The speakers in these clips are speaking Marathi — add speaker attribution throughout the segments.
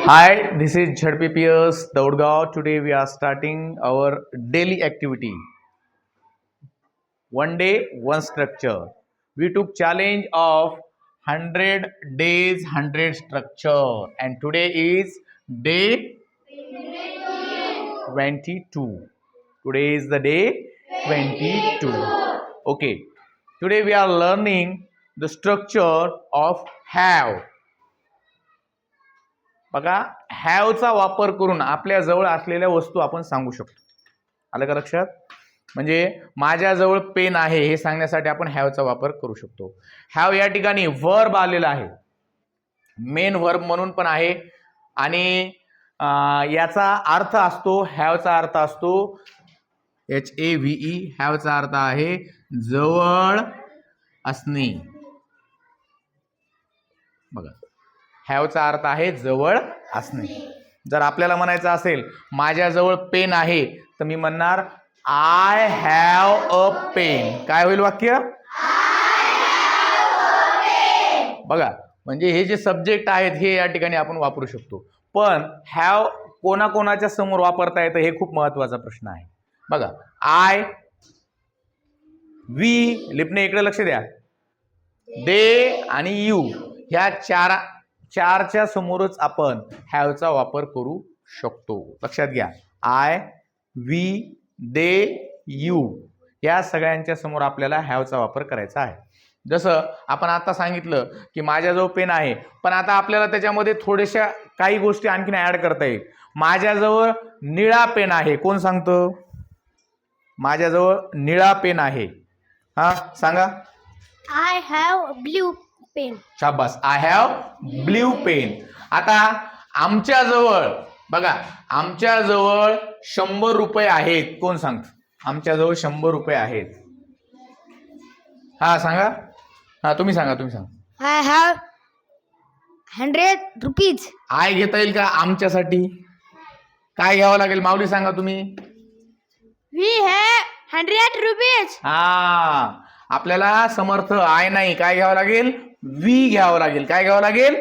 Speaker 1: Hi, this is ZPPS Daudgaon. Today we are starting our daily activity. One day, one structure. We took challenge of 100 days, 100 structure, and today is day 22. Today is the day 22. Okay. Today we are learning the structure of have. बघा हॅवचा वापर करून आपल्या जवळ असलेल्या वस्तू आपण सांगू शकतो. आलं का लक्षात? म्हणजे माझ्याजवळ पेन आहे हे सांगण्यासाठी आपण हॅवचा वापर करू शकतो. हॅव या ठिकाणी वर्ब आलेला आहे, मेन वर्ब म्हणून पण आहे आणि याचा अर्थ असतो, हॅवचा अर्थ असतो HAVE. हॅवचा अर्थ आहे जवळ असणे. बघा हॅवचा अर्थ आहे जवळ असणे. जर आपल्याला म्हणायचं असेल माझ्याजवळ पेन आहे तर मी म्हणणार आय हॅव अ पेन. काय होईल वाक्य? बघा म्हणजे हे जे सब्जेक्ट आहेत हे या ठिकाणी आपण वापरू शकतो. पण हॅव कोणाकोणाच्या समोर वापरता येतं हे खूप महत्वाचा प्रश्न आहे. बघा आय, वी, लिपणे इकडे लक्ष द्या, दे आणि यू ह्या चारच्या समोरच आपण हॅवचा वापर करू शकतो. लक्षात घ्या, आय, वी, दे, यू या सगळ्यांच्या समोर आपल्याला हॅवचा वापर करायचा आहे. जसं आपण आता सांगितलं की माझ्याजवळ पेन आहे, पण आता आपल्याला त्याच्यामध्ये थोड्याशा काही गोष्टी आणखीन ऍड करता येईल. माझ्याजवळ निळा पेन आहे. कोण सांगतं? माझ्याजवळ निळा पेन आहे. हा सांगा.
Speaker 2: I have blue pen.
Speaker 1: शाबास, आय हॅव ब्ल्यू पेन. आता आमच्याजवळ बघा, आमच्याजवळ 100 रुपये आहेत. कोण सांगत? आमच्याजवळ 100 रुपये आहेत. हा सांगा. हा तुम्ही सांगा.
Speaker 2: I have 100 rupees.
Speaker 1: आय घेता येईल का आमच्यासाठी? काय घ्यावं लागेल माऊली सांगा तुम्ही.
Speaker 2: We have 100 rupees.
Speaker 1: हा आपल्याला समर्थ आय नाही, काय घ्यावं लागेल? वी घ्यावं लागेल. काय घ्यावं लागेल?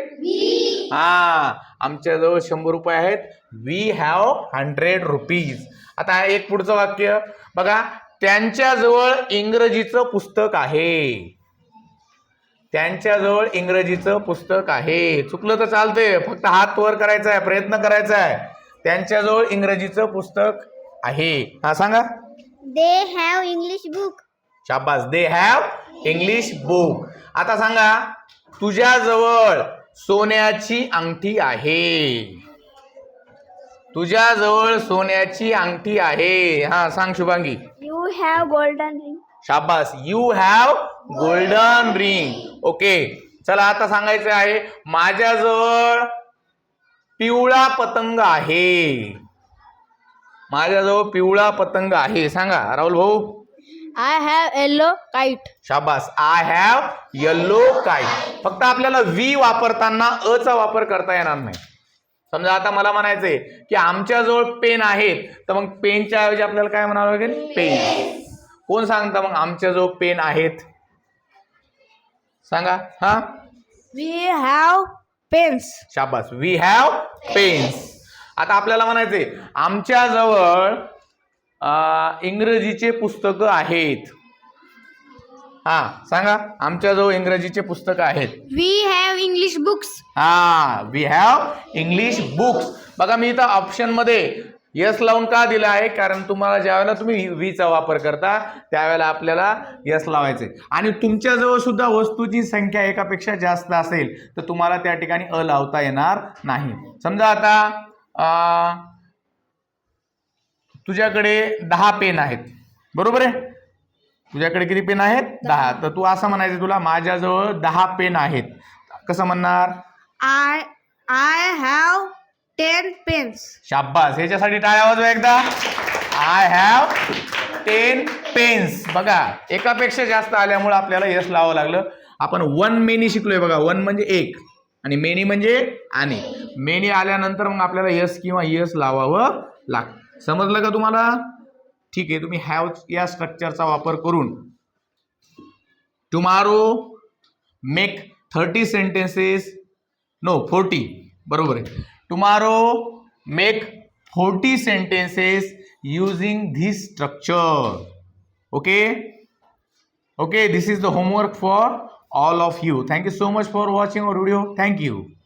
Speaker 1: हा आमच्याजवळ 100 रुपये आहेत. We have 100 rupees. आता एक पुढचं वाक्य बघा, त्यांच्याजवळ इंग्रजीचं पुस्तक आहे. त्यांच्याजवळ इंग्रजीचं पुस्तक आहे. चुकलं तर चालतंय, फक्त हात वर करायचा आहे, प्रयत्न करायचा आहे. त्यांच्याजवळ इंग्रजीचं पुस्तक आहे. हा सांगा.
Speaker 2: They have English book.
Speaker 1: शाबास, दे हॅव इंग्लिश बुक. आता सांगा, तुझ्याजवळ सोन्याची अंगठी आहे. तुझ्याजवळ सोन्याची अंगठी आहे. हा सांग Shubhangi.
Speaker 2: You have golden ring.
Speaker 1: शाबास, you have golden ring. Okay चला आता सांगायचं आहे, माझ्याजवळ पिवळा पतंग आहे. माझ्याजवळ पिवळा पतंग आहे. सांगा राहुल भाऊ.
Speaker 2: I have yellow kite.
Speaker 1: शाबास, आय हॅव येलो काइट. फक्त आपल्याला वी वापरताना अ चा वापर करता येणार नाही. समजा आता मला म्हणायचंय की आमच्याजवळ पेन आहेत, तर मग पेनच्या ऐवजी आपल्याला काय म्हणावं लागेल? पेन. कोण सांगता मग आमच्याजवळ पेन आहेत? सांगा. हा
Speaker 2: We have pens.
Speaker 1: शाबास, वी हॅव पेन्स. आता आपल्याला म्हणायचंय आमच्याजवळ इंग्रजीचे पुस्तक आहेत. हा सांगा. आमच्याजवळ इंग्रजीचे पुस्तक आहेत.
Speaker 2: We have English books.
Speaker 1: हा वी हॅव इंग्लिश बुक्स. बघा मी इथं ऑप्शन मध्ये यस लावून का दिला आहे? कारण तुम्हाला ज्यावेळेला तुम्ही वीचा वापर करता त्यावेळेला आपल्याला यस लावायचे. आणि तुमच्याजवळ सुद्धा वस्तूची संख्या एकापेक्षा जास्त असेल तर तुम्हाला त्या ठिकाणी अ लावता येणार नाही. समजा आता तुझ्याकडे 10 पेन आहेत, बरोबर आहे? तुझ्याकडे किती पेन आहेत? 10. तर तू असं म्हणायचं, तुला माझ्याजवळ 10 पेन आहेत. कसं म्हणणार?
Speaker 2: I have 10 pens.
Speaker 1: शाबास, ह्याच्यासाठी टाळ्या वाजवा एकदा. I have 10 pens. बघा एकापेक्षा जास्त आल्यामुळे आपल्याला यस लावावं लागलं. आपण वन मेनी शिकलोय. बघा वन म्हणजे एक आणि मेनी म्हणजे आणि. मेनी आल्यानंतर मग आपल्याला यस किंवा यस लावावं लागतं. समजलं का तुम्हाला? ठीक आहे. तुम्ही हॅव या स्ट्रक्चरचा वापर करून टुमारो मेक 30 सेंटेन्सेस, नो 40, बरोबर आहे. Tomorrow, make 40 sentences using this structure. Okay? Okay, this is the homework for all of you. Thank you so much for watching our video. Thank you.